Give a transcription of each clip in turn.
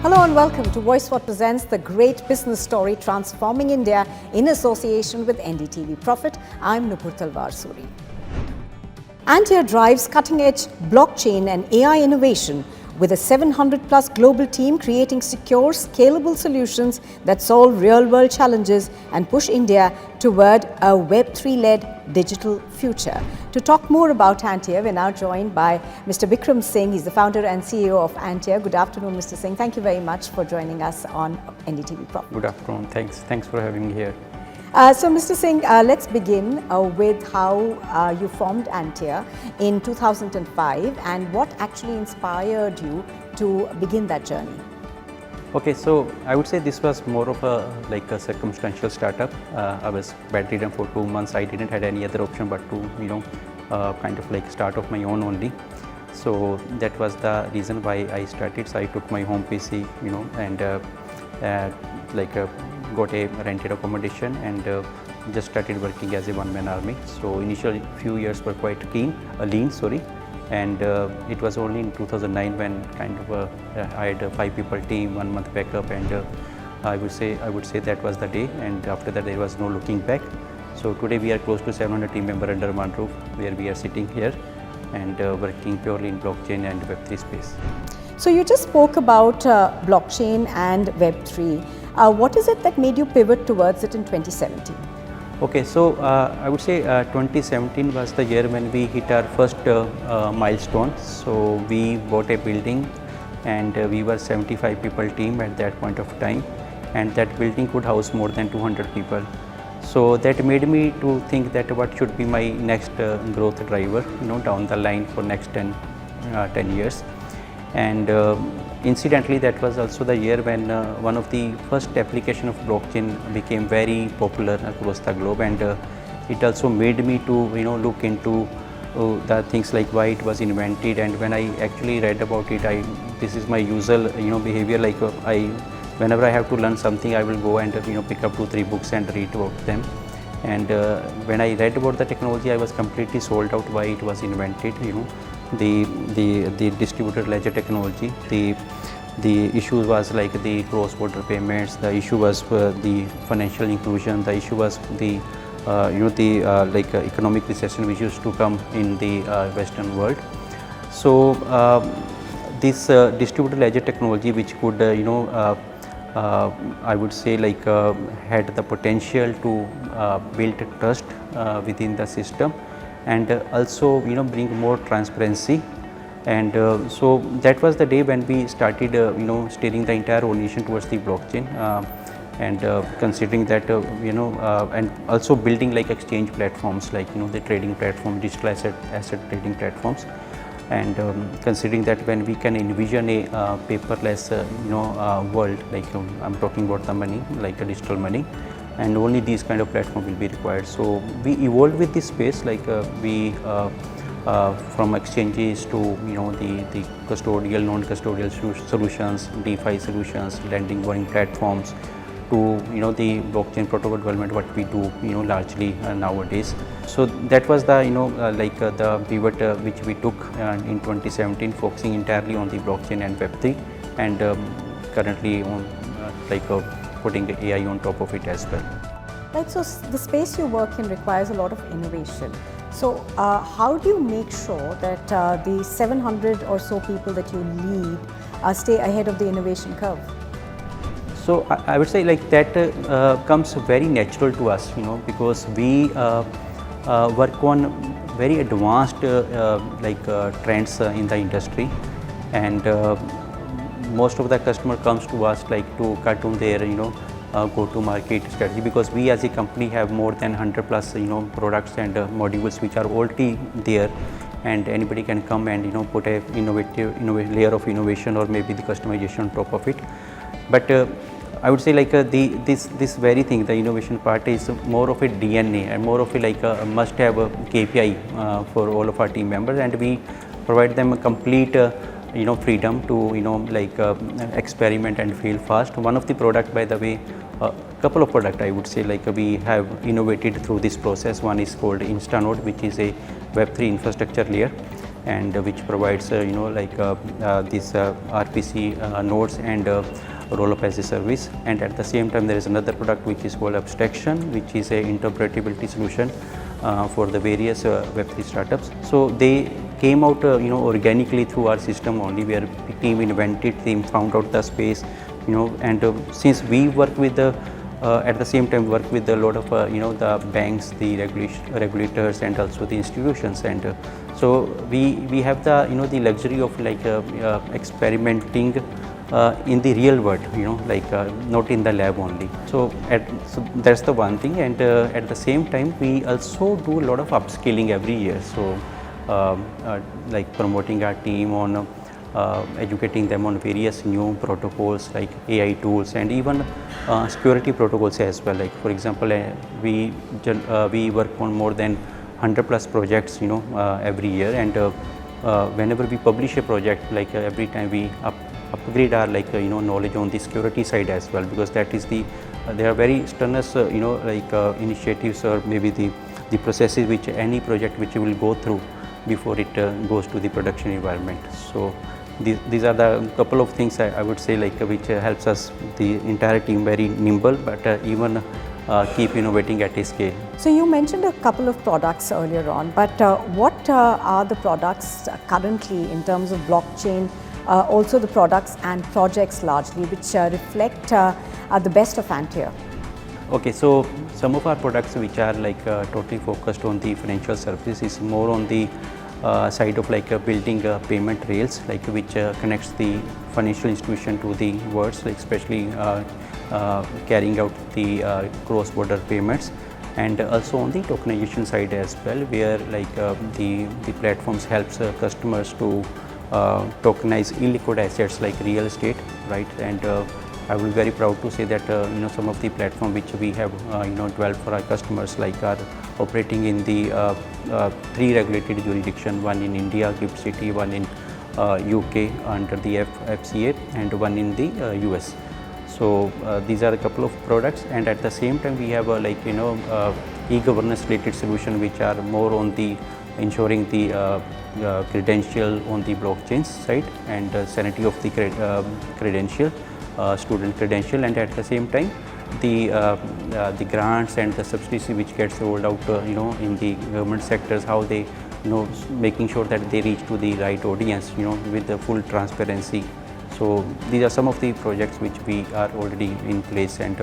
Hello and welcome to Voice What presents the great business story transforming India in association with NDTV Profit. I'm Nupur Talwar Suri. Antia drives cutting-edge blockchain and AI innovation with a 700-plus global team creating secure, scalable solutions that solve real-world challenges and push India toward a Web3-led digital future. To talk more about Antia, we're now joined by Mr. Vikram Singh. He's the founder and CEO of Antia. Good afternoon, Mr. Singh. Thank you very much for joining us on NDTV Profit. Good afternoon. Thanks for having me here. So, Mr. Singh, let's begin with how you formed Antia in 2005 and what actually inspired you to begin that journey. Okay, so I would say this was more of a circumstantial startup. I was bedridden for 2 months. I didn't have any other option but to kind of like start off my own only. So that was the reason why I started. So I took my home PC, and got a rented accommodation and just started working as a one-man army. So initial few years were quite lean, and it was only in 2009 when kind of I had a 5-people team, 1 month backup, and I would say that was the day. And after that there was no looking back. So today we are close to 700 team members under one roof, where we are sitting here and working purely in blockchain and Web3 space. So you just spoke about blockchain and Web3. What is it that made you pivot towards it in 2017? Okay, so I would say 2017 was the year when we hit our first milestone. So we bought a building and we were 75 people team at that point of time, and that building could house more than 200 people. So that made me to think that what should be my next growth driver, down the line for next 10 years. And incidentally, that was also the year when one of the first application of blockchain became very popular across the globe, and it also made me to look into the things like why it was invented. And when I actually read about it, this is my usual behavior. Like whenever I have to learn something, I will go and pick up 2-3 books and read about them. And when I read about the technology, I was completely sold out why it was invented. The distributed ledger technology. The issue was like the cross-border payments. The issue was the financial inclusion. The issue was the economic recession which used to come in the Western world. So this distributed ledger technology, which could I would say had the potential to build trust within the system, and also bring more transparency. And so that was the day when we started steering the entire organization towards the blockchain, and considering that and also building like exchange platforms, like the trading platform, digital asset trading platforms. And considering that when we can envision a paperless world, like I'm talking about the money, like a digital money, and only these kind of platform will be required. So we evolved with this space, like we from exchanges to the custodial, non-custodial solutions, DeFi solutions, lending, borrowing platforms, to the blockchain protocol development, what we do largely nowadays. So that was the the pivot which we took in 2017, focusing entirely on the blockchain and Web3, and currently on putting the AI on top of it as well. Right, so the space you work in requires a lot of innovation. So how do you make sure that the 700 or so people that you lead stay ahead of the innovation curve? So I would say like that comes very natural to us, because we work on very advanced trends in the industry, and most of the customer comes to us to cut on their go-to-market strategy, because we as a company have more than 100 plus products and modules which are already there, and anybody can come and put a layer of innovation or maybe the customization on top of it. But I would say this very thing, the innovation part, is more of a DNA and more of a must-have KPI for all of our team members, and we provide them a complete freedom to experiment and fail fast. One of the product, by the way, a couple of products I would say we have innovated through this process. One is called Instanode, which is a Web3 infrastructure layer, and which provides these RPC nodes and roll-up as a service. And at the same time, there is another product which is called abstraction, which is a interpretability solution for the various Web3 startups. So they came out organically through our system only, where the team invented, team found out the space, and since we work with the at the same time work with a lot of the banks, the regulators, and also the institutions, and so we have the the luxury of experimenting in the real world, not in the lab only. So that's the one thing, and at the same time we also do a lot of upskilling every year. So like promoting our team on educating them on various new protocols like AI tools, and even security protocols as well. Like for example, we work on more than 100 plus projects every year, and whenever we publish a project, every time we upgrade our knowledge on the security side as well, because that is there are very strenuous initiatives, or maybe the processes which any project which will go through before it goes to the production environment. So these are the couple of things I would say which helps us, the entire team, very nimble, but even keep innovating at a scale. So you mentioned a couple of products earlier on, but what are the products currently in terms of blockchain, also the products and projects largely which reflect the best of Antier? Okay, so some of our products which are totally focused on the financial services is more on the side of building payment rails, which connects the financial institution to the world, especially carrying out the cross-border payments, and also on the tokenization side as well, where the platforms helps customers to tokenize illiquid assets like real estate, right? And I will be very proud to say that some of the platform which we have developed for our customers are operating in the 3 regulated jurisdictions, one in India, GIFT City, one in UK under the FCA, and one in the US. So these are a couple of products, and at the same time we have e-governance related solution which are more on the ensuring the credential on the blockchain side, and sanity of the credential, student credential, and at the same time the grants and the subsidies which gets rolled out in the government sectors, how they making sure that they reach to the right audience with the full transparency. So these are some of the projects which we are already in place, and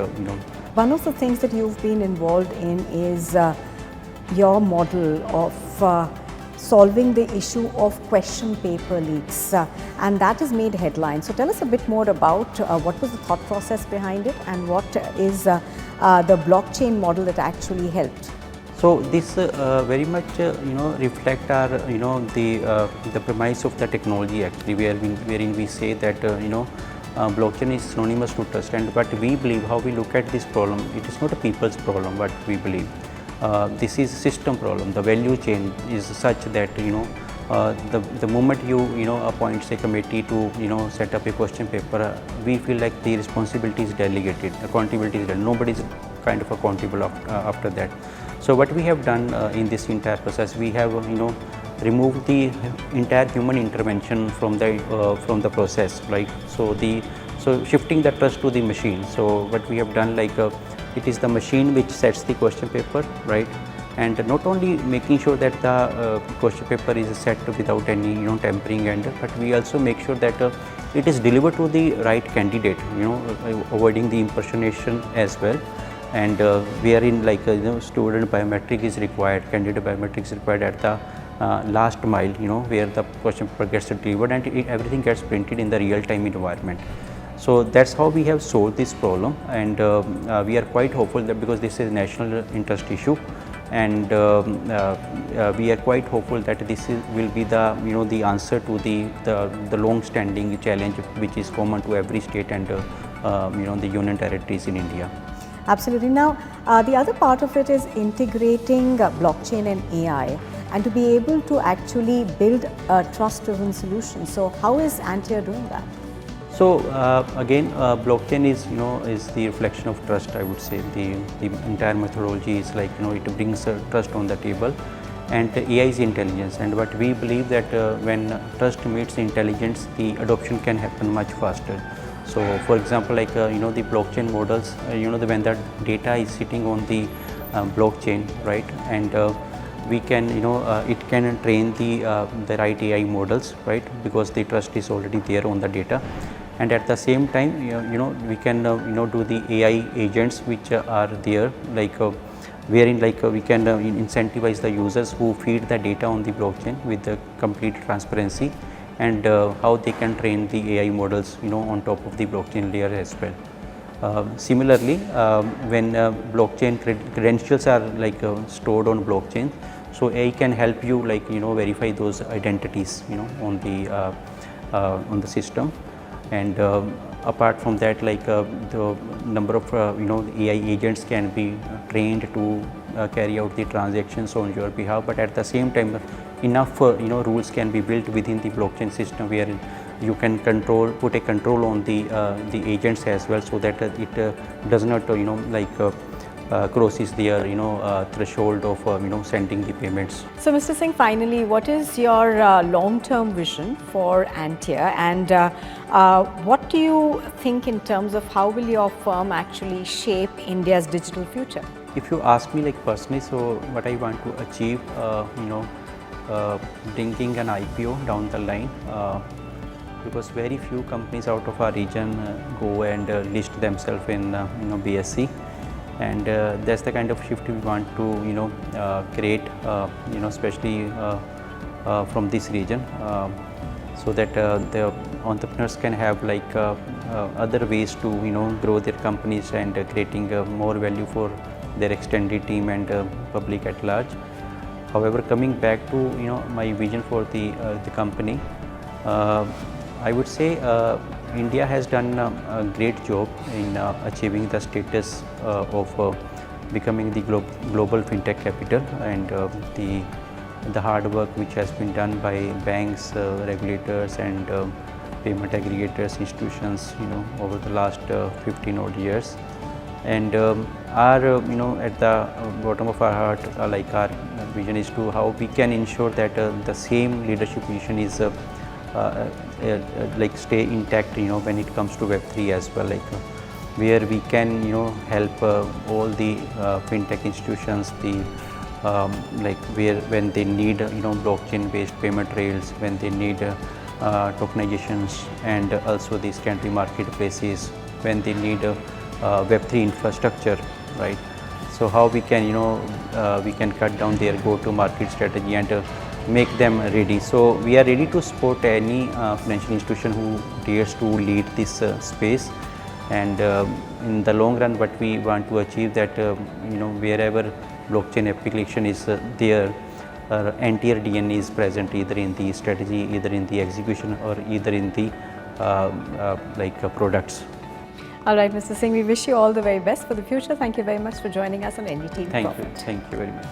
One of the things that you've been involved in is your model of solving the issue of question paper leaks, and that has made headlines. So tell us a bit more about what was the thought process behind it, and what is the blockchain model that actually helped. So this very much reflect our the premise of the technology actually, wherein we say that blockchain is synonymous to trust, and but we believe, how we look at this problem, it is not a people's problem, but we believe this is system problem. The value chain is such that the moment you appoint a committee to set up a question paper, we feel like the responsibility is delegated, accountability is delegated. Nobody is kind of accountable after that. So what we have done in this entire process, we have removed the entire human intervention from the process, right? So shifting the trust to the machine. So what we have done, it is the machine which sets the question paper, right? And not only making sure that the question paper is set without any tampering, but we also make sure that it is delivered to the right candidate, avoiding the impersonation as well. And wherein student biometric is required, candidate biometric is required at the last mile, where the question paper gets delivered, and everything gets printed in the real-time environment. So that's how we have solved this problem, and we are quite hopeful that, because this is a national interest issue, and we are quite hopeful that this will be the the answer to the long-standing challenge which is common to every state and the union territories in India. Absolutely. Now, the other part of it is integrating blockchain and AI, and to be able to actually build a trust-driven solution. So how is Antier doing that? So again, blockchain is the reflection of trust. I would say the entire methodology is it brings trust on the table, and AI is intelligence. And what we believe that when trust meets intelligence, the adoption can happen much faster. So for example, like the blockchain models, when the data is sitting on the blockchain, right, and we can it can train the right AI models, right, because the trust is already there on the data. And at the same time, we can do the AI agents which are there, like wherein like we can incentivize the users who feed the data on the blockchain with the complete transparency, and how they can train the AI models on top of the blockchain layer as well. Similarly, when blockchain credentials are like stored on blockchain, so AI can help you like verify those identities on the system. And apart from that, like the number of AI agents can be trained to carry out the transactions on your behalf, but at the same time enough rules can be built within the blockchain system where you can put a control on the agents as well, so that it does not crosses their threshold of sending the payments. So Mr. Singh, finally, what is your long-term vision for Antia, and what do you think in terms of how will your firm actually shape India's digital future? If you ask me like personally, so what I want to achieve, bringing an IPO down the line, because very few companies out of our region go and list themselves in BSE. And that's the kind of shift we want to create, especially from this region, so that the entrepreneurs can have like other ways to grow their companies and creating more value for their extended team and public at large. However, coming back to my vision for the company, I would say India has done a great job in achieving the status of becoming the global fintech capital, and the hard work which has been done by banks, regulators, and payment aggregators, institutions, over the last 15 odd years. And our at the bottom of our heart, like our vision is to how we can ensure that the same leadership vision is like stay intact when it comes to Web3 as well, like where we can help all the fintech institutions, the like when they need blockchain based payment rails, when they need tokenizations, and also the secondary marketplaces, when they need Web3 infrastructure, right? So how we can we can cut down their go-to-market strategy and make them ready. So we are ready to support any financial institution who dares to lead this space. And in the long run, what we want to achieve that wherever blockchain application is there, entire DNA is present, either in the strategy, either in the execution, or either in the products. All right, Mr. Singh, we wish you all the very best for the future. Thank you very much for joining us on NDTV Profit. Thank you very much.